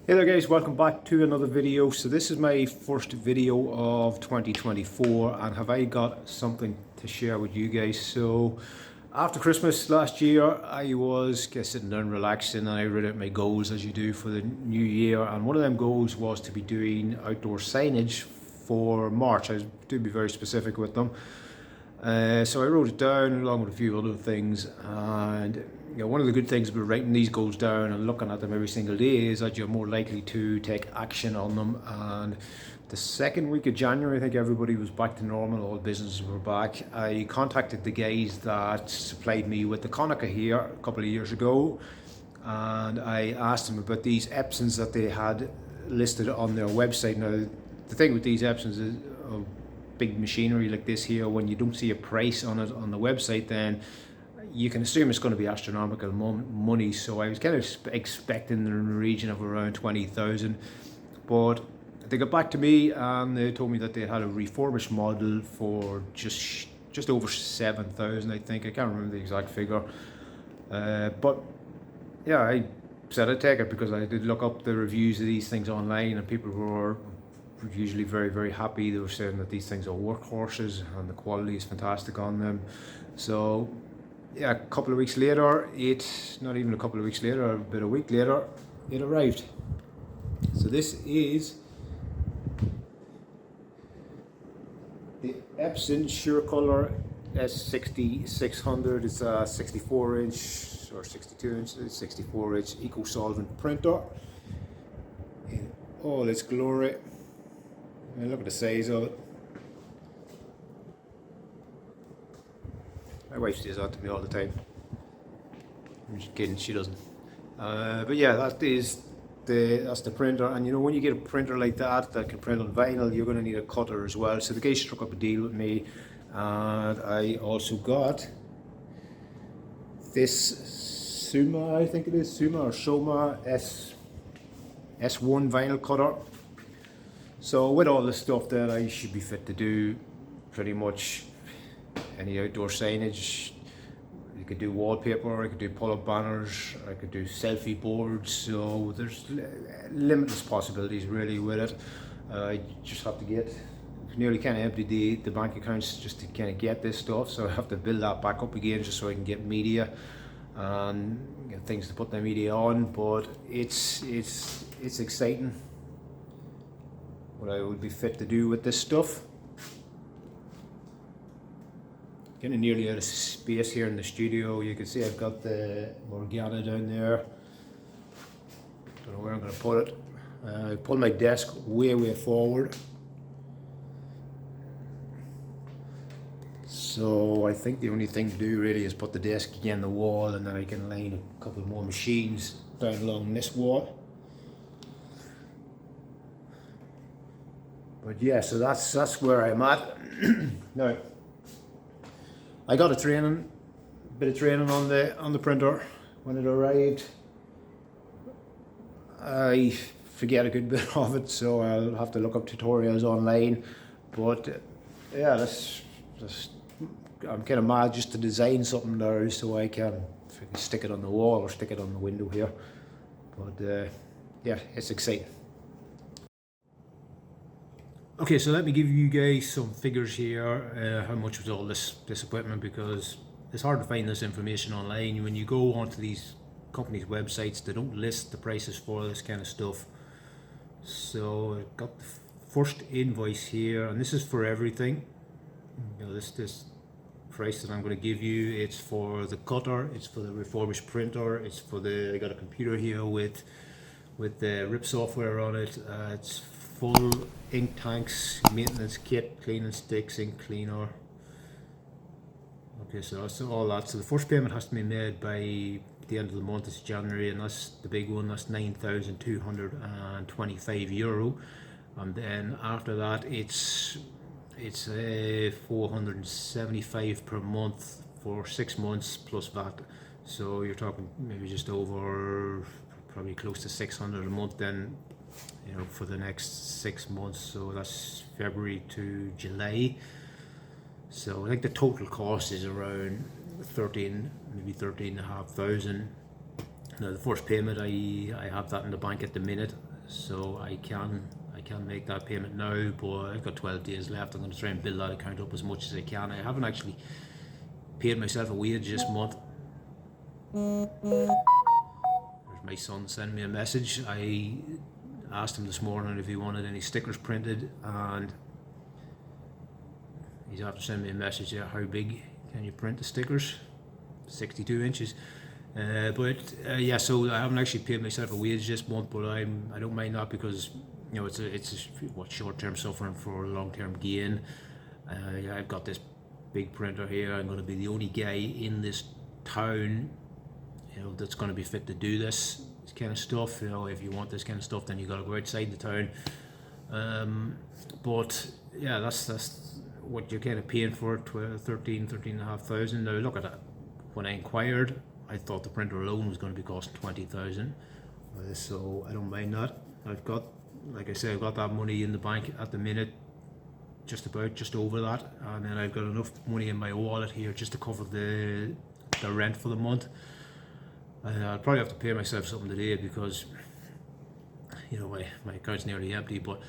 Hey there guys, welcome back to another video. So this is my first video of 2024 and have I got something to share with you guys. So after Christmas last year I was sitting down relaxing and I wrote out my goals as you do for the new year, and one of them goals was to be doing outdoor signage for March. I do be very specific with them. So I wrote it down along with a few other things, and one of the good things about writing these goals down and looking at them every single day is that you're more likely to take action on them. And the second week of January, I think everybody was back to normal, all businesses were back. I contacted the guys that supplied me with the Konica here a couple of years ago, and I asked them about these Epsons that they had listed on their website. Now the thing with these Epsons is big machinery like this here, when you don't see a price on it on the website, then you can assume it's going to be astronomical money. So I was kind of expecting in the region of around 20,000, but they got back to me and they told me that they had a refurbished model for just over 7,000, I think. I can't remember the exact figure, but yeah, I said I'd take it because I did look up the reviews of these things online and people were usually very happy. They were saying that these things are workhorses and the quality is fantastic on them. So yeah, a couple of weeks later, not even a couple of weeks later, about a week later, it arrived. So this is the Epson SureColor SC-600. It's a 64 inch or 62 inch, 64 inch eco-solvent printer in all its glory. And look at the size of it. My wife says that to me all the time. I'm just kidding, she doesn't. But yeah, that's the printer. And when you get a printer like that can print on vinyl, you're going to need a cutter as well. So the guy struck up a deal with me, and I also got this Summa, I think it is Summa S-One vinyl cutter. So with all the stuff that I should be fit to do pretty much any outdoor signage. You could do wallpaper, I could do pull-up banners, I could do selfie boards. So there's limitless possibilities really with it. I just have to get nearly kind of empty the bank accounts just to kind of get this stuff. So I have to build that back up again just so I can get media and things to put the media on. But it's exciting what I would be fit to do with this stuff. Getting nearly out of space here in the studio. You can see I've got the Morgana down there. Don't know where I'm going to put it. I pull my desk way forward. So I think the only thing to do really is put the desk against the wall, and then I can line a couple more machines down along this wall. But yeah, so that's where I'm at. Now, I got a bit of training on the printer when it arrived. I forget a good bit of it, so I'll have to look up tutorials online. But yeah, I'm kind of mad just to design something there so I can stick it on the wall or stick it on the window here. But yeah, it's exciting. Okay, so let me give you guys some figures here, how much was all this equipment, because it's hard to find this information online. When you go onto these companies' websites, they don't list the prices for this kind of stuff. So I've got the first invoice here, and this is for everything. This price that I'm going to give you, it's for the cutter, it's for the refurbished printer, it's for I got a computer here with the RIP software on it. It's full ink tanks, maintenance kit, cleaning sticks, ink cleaner. Okay, so that's all that. So the first payment has to be made by the end of the month. It's January, and that's the big one. That's €9,225, and then after that it's 475 per month for 6 months plus VAT. So you're talking maybe just over, probably close to 600 a month then, for the next 6 months. So that's February to July. So I think the total cost is around 13,500. Now the first payment, I have that in the bank at the minute. so I can make that payment now, but I've got 12 days left. I'm going to try and build that account up as much as I can. I haven't actually paid myself a wage this month. There's my son sending me a message. I asked him this morning if he wanted any stickers printed, and he's after sending me a message there. How big can you print the stickers? 62 inches. Yeah, so I haven't actually paid myself a wage this month, but I don't mind that, because you know it's what short-term suffering for long-term gain. I've got this big printer here. I'm going to be the only guy in this town, you know, that's going to be fit to do this kind of stuff. You know, if you want this kind of stuff, then you got to go outside the town. But yeah, that's what you're kind of paying for, 13,500. Now look at that. When I inquired, I thought the printer alone was going to be costing 20,000. So I don't mind that. I've got, like I said, I've got that money in the bank at the minute, just over that, and then I've got enough money in my wallet here just to cover the rent for the month. I'll probably have to pay myself something today, because you know my account's nearly empty, but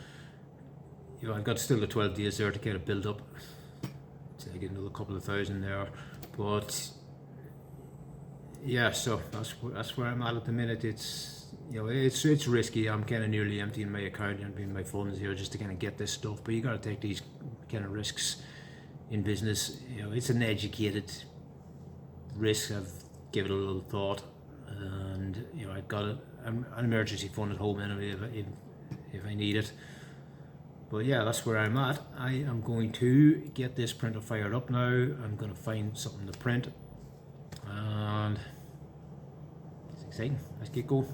you know I've got still the 12 days there to kind of build up. So I get another couple of thousand there, but yeah, so that's where I'm at the minute. It's, you know, it's risky. I'm kind of nearly emptying my account, emptying my funds here just to kind of get this stuff. But you got to take these kind of risks in business. You know, it's an educated risk. I've given it a little thought, and you know, I've got an emergency fund at home anyway if I need it. But yeah, that's where I'm at. I am going to get this printer fired up now. I'm going to find something to print, and it's exciting. Let's get going.